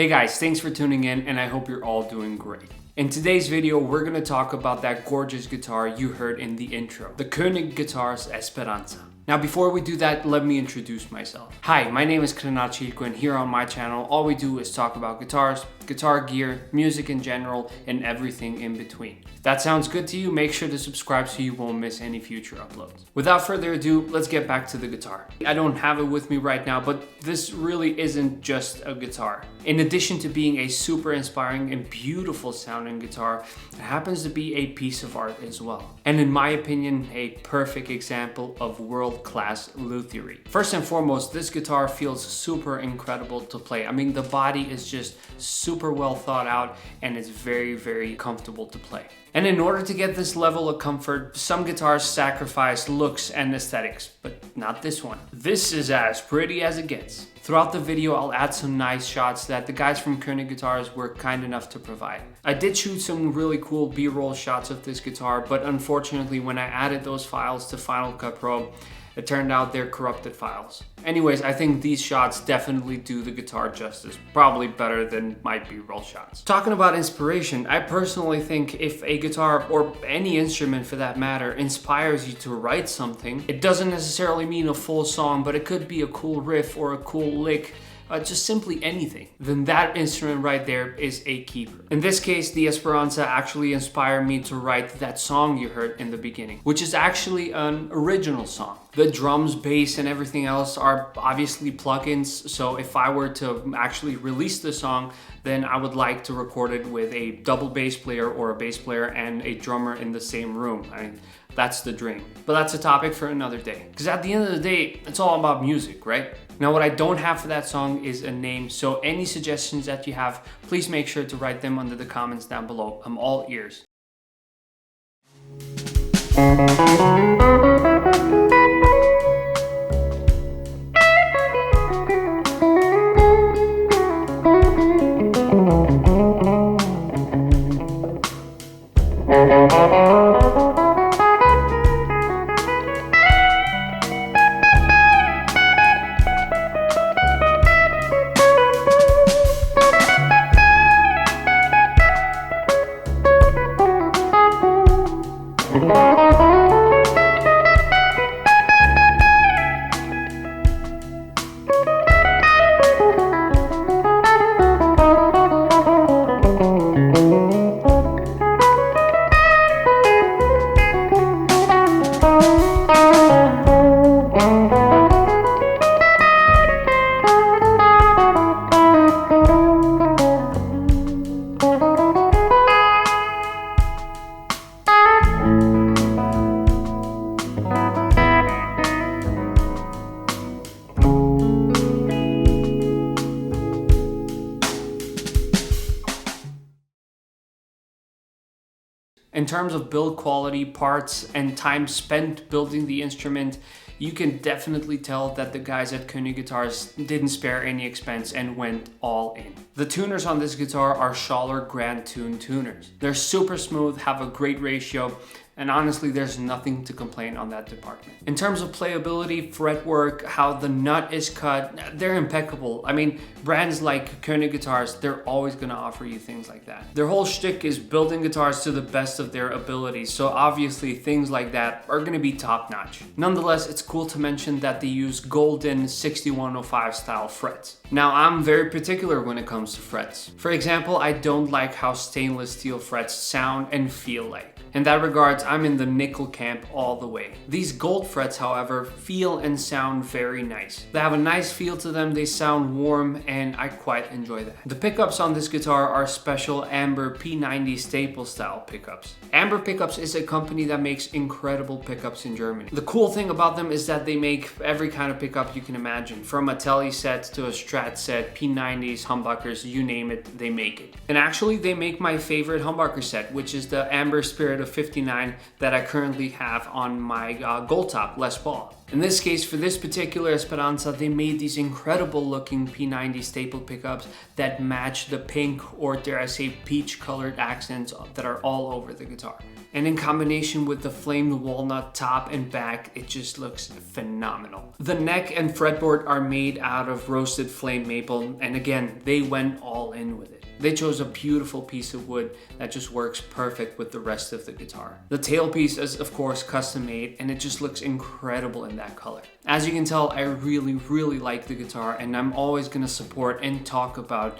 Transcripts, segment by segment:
Hey guys, thanks for tuning in and I hope you're all doing great. In today's video, we're going to talk about that gorgeous guitar you heard in the intro, the König guitar's Esperanza. Now before we do that, let me introduce myself. Hi, my name is König and here on my channel, all we do is talk about guitars, guitar gear, music in general, and everything in between. If that sounds good to you, make sure to subscribe so you won't miss any future uploads. Without further ado, let's get back to the guitar. I don't have it with me right now, but this really isn't just a guitar. In addition to being a super inspiring and beautiful sounding guitar, it happens to be a piece of art as well. And in my opinion, a perfect example of world-class luthiery. First and foremost, this guitar feels super incredible to play. I mean, the body is just super well thought out and it's very, very comfortable to play. And in order to get this level of comfort, some guitars sacrifice looks and aesthetics, but not this one. This is as pretty as it gets. Throughout the video, I'll add some nice shots that the guys from König Guitars were kind enough to provide. I did shoot some really cool B-roll shots of this guitar, but unfortunately when I added those files to Final Cut Pro, it turned out they're corrupted files. Anyways, I think these shots definitely do the guitar justice, probably better than my B-roll shots. Talking about inspiration, I personally think if a guitar, or any instrument for that matter, inspires you to write something, it doesn't necessarily mean a full song, but it could be a cool riff or a cool lick, just simply anything, then that instrument right there is a keeper. In this case, the Esperanza actually inspired me to write that song you heard in the beginning, which is actually an original song. The drums, bass, and everything else are obviously plugins, so if I were to actually release the song, then I would like to record it with a double bass player or a bass player and a drummer in the same room. I mean, that's the dream. But that's a topic for another day. Because at the end of the day, it's all about music, right? Now what I don't have for that song is a name, so any suggestions that you have, please make sure to write them under the comments down below. I'm all ears. In terms of build quality, parts, and time spent building the instrument, you can definitely tell that the guys at König Guitars didn't spare any expense and went all in. The tuners on this guitar are Schaller Grand Tune tuners. They're super smooth, have a great ratio, and honestly, there's nothing to complain on that department. In terms of playability, fretwork, how the nut is cut, they're impeccable. I mean, brands like König Guitars, they're always gonna offer you things like that. Their whole shtick is building guitars to the best of their abilities, so obviously things like that are gonna be top notch. Nonetheless, it's cool to mention that they use golden 6105 style frets. Now, I'm very particular when it comes to frets. For example, I don't like how stainless steel frets sound and feel like. In that regards, I'm in the nickel camp all the way. These gold frets, however, feel and sound very nice. They have a nice feel to them, they sound warm, and I quite enjoy that. The pickups on this guitar are special Amber P90 staple style pickups. Amber Pickups is a company that makes incredible pickups in Germany. The cool thing about them is that they make every kind of pickup you can imagine. From a Tele set to a Strat set, P90s, humbuckers, you name it, they make it. And actually, they make my favorite humbucker set, which is the Amber Spirit of 59 that I currently have on my Gold Top Les Paul. In this case, for this particular Esperanza, they made these incredible looking P90 staple pickups that match the pink, or dare I say peach colored accents that are all over the guitar. And in combination with the flamed walnut top and back, it just looks phenomenal. The neck and fretboard are made out of roasted flame maple, and again, they went all in with it. They chose a beautiful piece of wood that just works perfect with the rest of the guitar. The tailpiece is of course custom made, and it just looks incredible in that color. As you can tell, I really like the guitar, and I'm always gonna support and talk about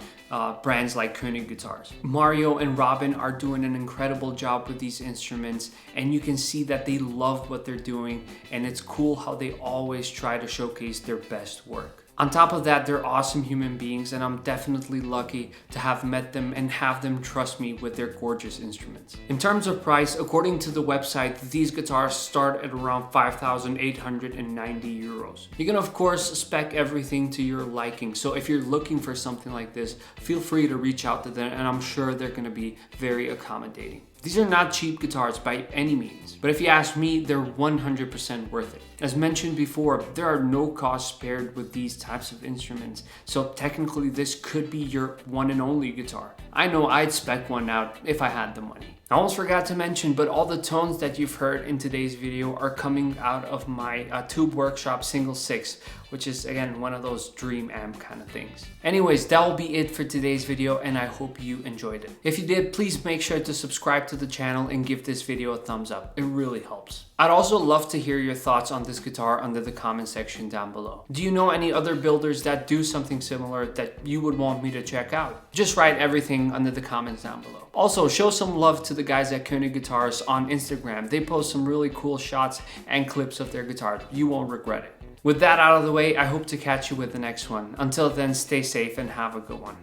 brands like König Guitars. Mario and Robin are doing an incredible job with these instruments, and you can see that they love what they're doing, and it's cool how they always try to showcase their best work. On top of that, they're awesome human beings, and I'm definitely lucky to have met them and have them trust me with their gorgeous instruments. In terms of price, according to the website, these guitars start at around 5,890 euros. You can of course spec everything to your liking, so if you're looking for something like this, feel free to reach out to them, and I'm sure they're gonna be very accommodating. These are not cheap guitars by any means, but if you ask me, they're 100% worth it. As mentioned before, there are no costs spared with these types of instruments, so technically this could be your one and only guitar. I know I'd spec one out if I had the money. I almost forgot to mention, but all the tones that you've heard in today's video are coming out of my Tube Workshop Single 6, which is again one of those dream amp kind of things. Anyways, that will be it for today's video, and I hope you enjoyed it. If you did, please make sure to subscribe to the channel and give this video a thumbs up. It really helps. I'd also love to hear your thoughts on this guitar under the comment section down below. Do you know any other builders that do something similar that you would want me to check out? Just write everything under the comments down below. Also, show some love to the guys at König Guitars on Instagram. They post some really cool shots and clips of their guitar. You won't regret it. With that out of the way, I hope to catch you with the next one. Until then, stay safe and have a good one.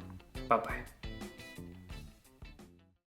Bye-bye.